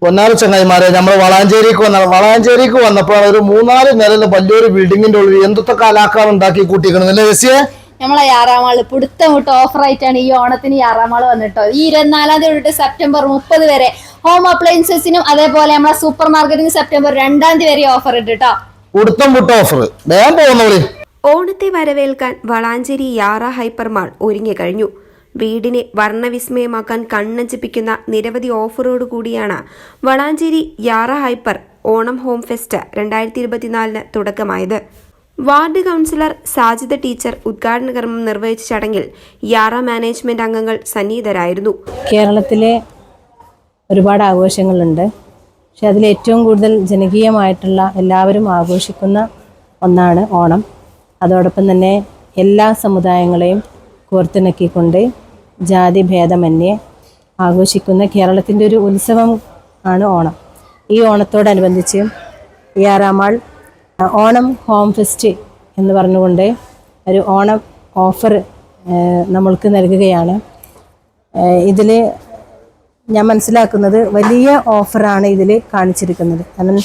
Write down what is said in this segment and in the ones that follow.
പൊന്നാര ചങ്ങായിമാരെ നമ്മൾ വളാഞ്ചേരിക്ക് വന്നപ്പോൾ ഒരു 3-4 നിലയിലെ വലിയൊരു ബിൽഡിങ്ങിന്റെ ഉള്ളിൽ എന്തൊക്കെ കലാകാരം ഉണ്ടാക്കി കൂട്ടിക്കണമെന്നല്ലേ രസിയെ? നമ്മളെ യാറാമാള് പിടുത്തം വിട്ട് ഓഫർ ആയിട്ടാണ് ഈ ഓണത്തിന് യാറാമാള് വന്നിട്ടോ. ഈ 24 തൊട്ട് സെപ്റ്റംബർ 30 വരെ ഹോം അപ്ലയൻസസിനും അതേപോലെ നമ്മളെ സൂപ്പർ മാർക്കറ്റിന് സെപ്റ്റംബർ 2 വരെ ഓഫർ ഉണ്ട് കേട്ടോ. പിടുത്തം വിട്ട ഓഫർ വേഗം പോകുന്നോളി. ഓണത്തെ വരവേൽക്കാൻ വളാഞ്ചേരി യാറ ഹൈപ്പർ മാൾ ഒരുങ്ങിക്കഴിഞ്ഞു. വീടിനെ വർണ്ണവിസ്മയമാക്കാൻ കണ്ണഞ്ചിപ്പിക്കുന്ന നിരവധി ഓഫറോടു കൂടിയാണ് Valanchery Yara hyper Onam home fest 2024 തുടക്കമായത്. വാർഡ് കൗൺസിലർ സാജിദ ടീച്ചർ ഉദ്ഘാടന കർമ്മം നിർവഹിച്ച ചടങ്ങിൽ യാറ മാനേജ്മെന്റ് അംഗങ്ങൾ സന്നിഹിതരായിരുന്നു. കേരളത്തിലെ ഒരുപാട് ആഘോഷങ്ങളുണ്ട്. പക്ഷെ അതിൽ ഏറ്റവും കൂടുതൽ ജനകീയമായിട്ടുള്ള എല്ലാവരും ആഘോഷിക്കുന്ന ഒന്നാണ് ഓണം. അതോടൊപ്പം തന്നെ എല്ലാ സമുദായങ്ങളെയും കോർത്തിണക്കിക്കൊണ്ട് ജാതി ഭേദമന്യേ ആഘോഷിക്കുന്ന കേരളത്തിൻ്റെ ഒരു ഉത്സവം ആണ് ഓണം. ഈ ഓണത്തോടനുബന്ധിച്ച് യാറാമാൾ ഓണം ഹോം ഫെസ്റ്റ് എന്ന് പറഞ്ഞുകൊണ്ട് ഒരു ഓണം ഓഫർ നമ്മൾക്ക് നൽകുകയാണ്. ഇതിൽ ഞാൻ മനസ്സിലാക്കുന്നത് വലിയ ഓഫറാണ് ഇതിൽ കാണിച്ചിരിക്കുന്നത്. കാരണം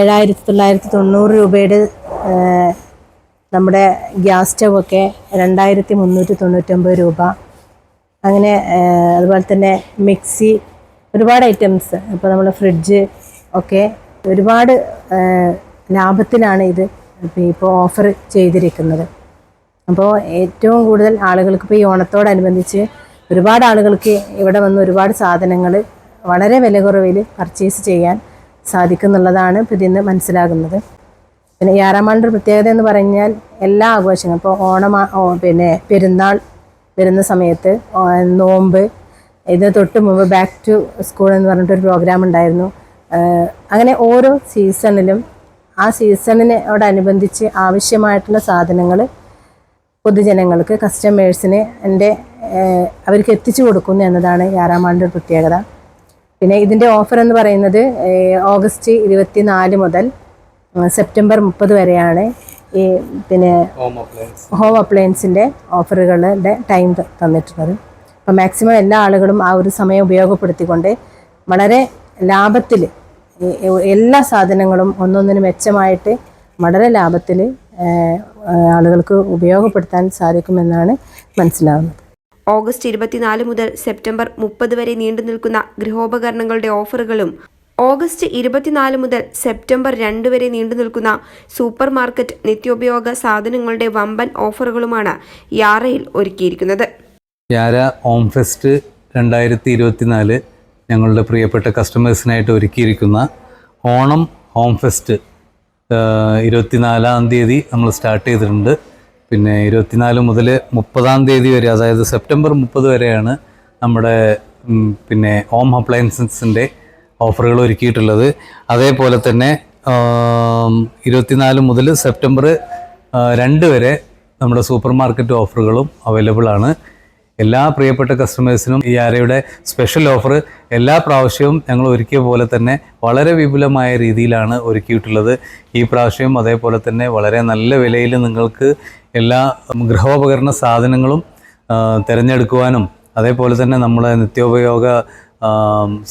7,990 രൂപയുടെ നമ്മുടെ ഗ്യാസ് സ്റ്റൗവൊക്കെ 2,399 രൂപ. അങ്ങനെ അതുപോലെ തന്നെ മിക്സി, ഒരുപാട് ഐറ്റംസ്, ഇപ്പോൾ നമ്മൾ ഫ്രിഡ്ജ് ഒക്കെ ഒരുപാട് ലാഭത്തിലാണ് ഇത് ഇപ്പോൾ ഓഫർ ചെയ്തിരിക്കുന്നത്. അപ്പോൾ ഏറ്റവും കൂടുതൽ ആളുകൾക്ക് ഇപ്പോൾ ഈ ഓണത്തോടനുബന്ധിച്ച് ഒരുപാട് ആളുകൾക്ക് ഇവിടെ വന്ന് ഒരുപാട് സാധനങ്ങൾ വളരെ വില കുറവിൽ പർച്ചേസ് ചെയ്യാൻ സാധിക്കുന്നുള്ളതാണ് ഇപ്പോൾ ഇതിൽ നിന്ന് മനസ്സിലാകുന്നത്. പിന്നെ യാറാമാളിൻ്റെ പ്രത്യേകത എന്ന് പറഞ്ഞാൽ എല്ലാ ആഘോഷങ്ങളും, ഇപ്പോൾ ഓണം, പിന്നെ പെരുന്നാൾ വരുന്ന സമയത്ത്, നോമ്പ്, ഇത് തൊട്ട് മുമ്പ് ബാക്ക് ടു സ്കൂൾ എന്ന് പറഞ്ഞിട്ടൊരു പ്രോഗ്രാം ഉണ്ടായിരുന്നു. അങ്ങനെ ഓരോ സീസണിലും ആ സീസണിനോടനുബന്ധിച്ച് ആവശ്യമായിട്ടുള്ള സാധനങ്ങൾ പൊതുജനങ്ങൾക്ക്, കസ്റ്റമേഴ്സിന് അവർക്ക് എത്തിച്ചു കൊടുക്കുന്നു എന്നതാണ് യാറാമാളിൻ്റെ പ്രത്യേകത. പിന്നെ ഇതിൻ്റെ ഓഫർ എന്ന് പറയുന്നത് ഓഗസ്റ്റ് 24 മുതൽ സെപ്റ്റംബർ 30 വരെയാണ് ഈ പിന്നെ ഹോം അപ്ലയൻസിൻ്റെ ഓഫറുകളുടെ ടൈം തന്നിട്ടുള്ളത്. അപ്പോൾ മാക്സിമം എല്ലാ ആളുകളും ആ ഒരു സമയം ഉപയോഗപ്പെടുത്തിക്കൊണ്ട് വളരെ ലാഭത്തിൽ എല്ലാ സാധനങ്ങളും ഒന്നൊന്നിന് മെച്ചമായിട്ട് വളരെ ലാഭത്തിൽ ആളുകൾക്ക് ഉപയോഗപ്പെടുത്താൻ സാധിക്കുമെന്നാണ് മനസ്സിലാവുന്നത്. ഓഗസ്റ്റ് 24 മുതൽ സെപ്റ്റംബർ 30 വരെ നീണ്ടു നിൽക്കുന്ന ഗൃഹോപകരണങ്ങളുടെ ഓഫറുകളും ഓഗസ്റ്റ് 24 മുതൽ സെപ്റ്റംബർ 2 വരെ നീണ്ടു നിൽക്കുന്ന സൂപ്പർ മാർക്കറ്റ് നിത്യോപയോഗ സാധനങ്ങളുടെ വമ്പൻ ഓഫറുകളുമാണ് യാറയിൽ ഒരുക്കിയിരിക്കുന്നത്. യാര ഓം ഫെസ്റ്റ് 2024 ഞങ്ങളുടെ പ്രിയപ്പെട്ട കസ്റ്റമേഴ്സിനായിട്ട് ഒരുക്കിയിരിക്കുന്ന ഓണം ഹോം ഫെസ്റ്റ് 24-ാം തീയതി നമ്മൾ സ്റ്റാർട്ട് ചെയ്തിട്ടുണ്ട്. പിന്നെ 24 മുതൽ 30-ാം തീയതി വരെ, അതായത് സെപ്റ്റംബർ 30 വരെയാണ് നമ്മുടെ പിന്നെ ഹോം അപ്ലയൻസസിൻ്റെ ഓഫറുകൾ ഒരുക്കിയിട്ടുള്ളത്. അതേപോലെ തന്നെ 24 മുതൽ സെപ്റ്റംബർ 2 വരെ നമ്മുടെ സൂപ്പർ മാർക്കറ്റ് ഓഫറുകളും അവൈലബിൾ ആണ്. എല്ലാ പ്രിയപ്പെട്ട കസ്റ്റമേഴ്സിനും ഈ യാരയുടെ സ്പെഷ്യൽ ഓഫർ എല്ലാ പ്രാവശ്യവും ഞങ്ങൾ ഒരുക്കിയ പോലെ തന്നെ വളരെ വിപുലമായ രീതിയിലാണ് ഒരുക്കിയിട്ടുള്ളത്. ഈ പ്രാവശ്യം അതേപോലെ തന്നെ വളരെ നല്ല വിലയിൽ നിങ്ങൾക്ക് എല്ലാ ഗൃഹോപകരണ സാധനങ്ങളും തിരഞ്ഞെടുക്കുവാനും, അതേപോലെ തന്നെ നമ്മളെ നിത്യോപയോഗ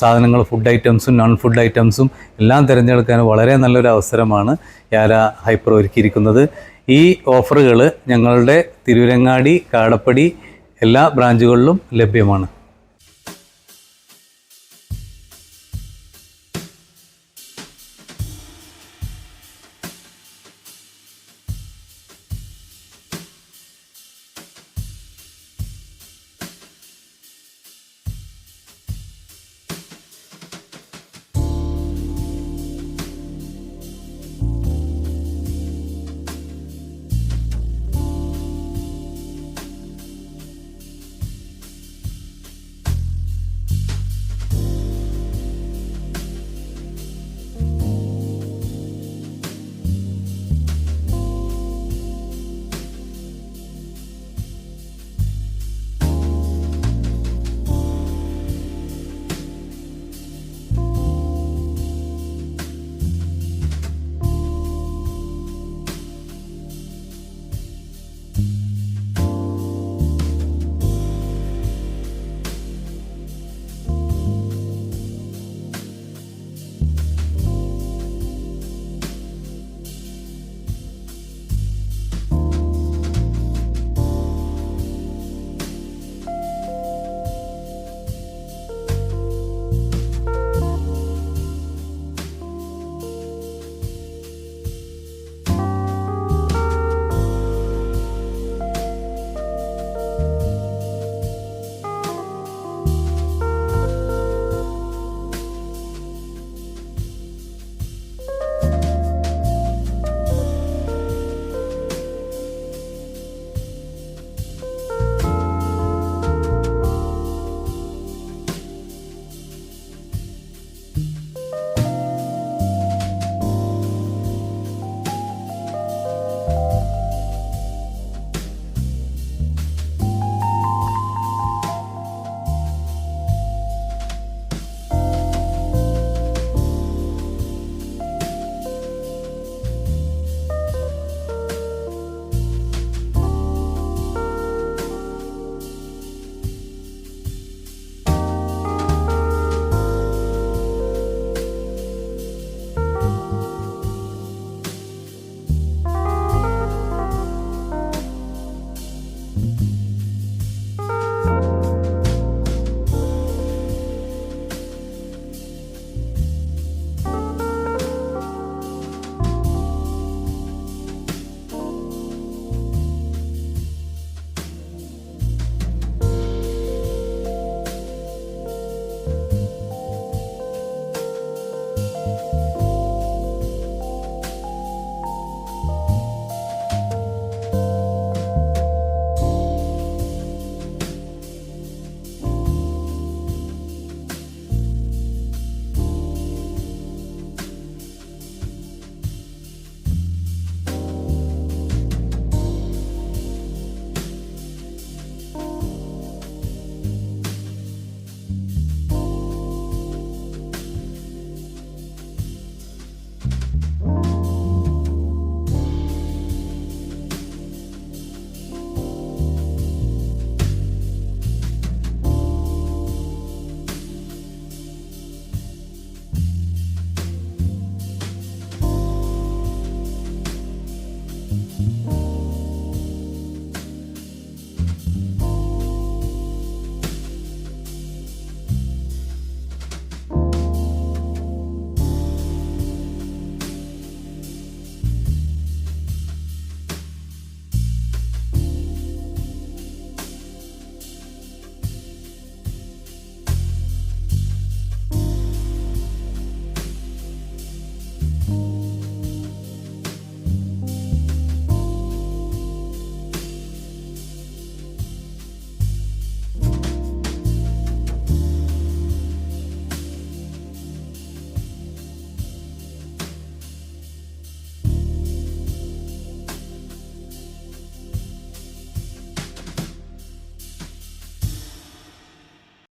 സാധനങ്ങൾ, ഫുഡ് ഐറ്റംസും നോൺ ഫുഡ് ഐറ്റംസും എല്ലാം തിരഞ്ഞെടുക്കാൻ വളരെ നല്ലൊരു അവസരമാണ് യാര ഹൈപ്പർ ഒരുക്കിയിരിക്കുന്നത്. ഈ ഓഫറുകൾ ഞങ്ങളുടെ തിരൂരങ്ങാടി, കാടപ്പടി എല്ലാ ബ്രാഞ്ചുകളിലും ലഭ്യമാണ്.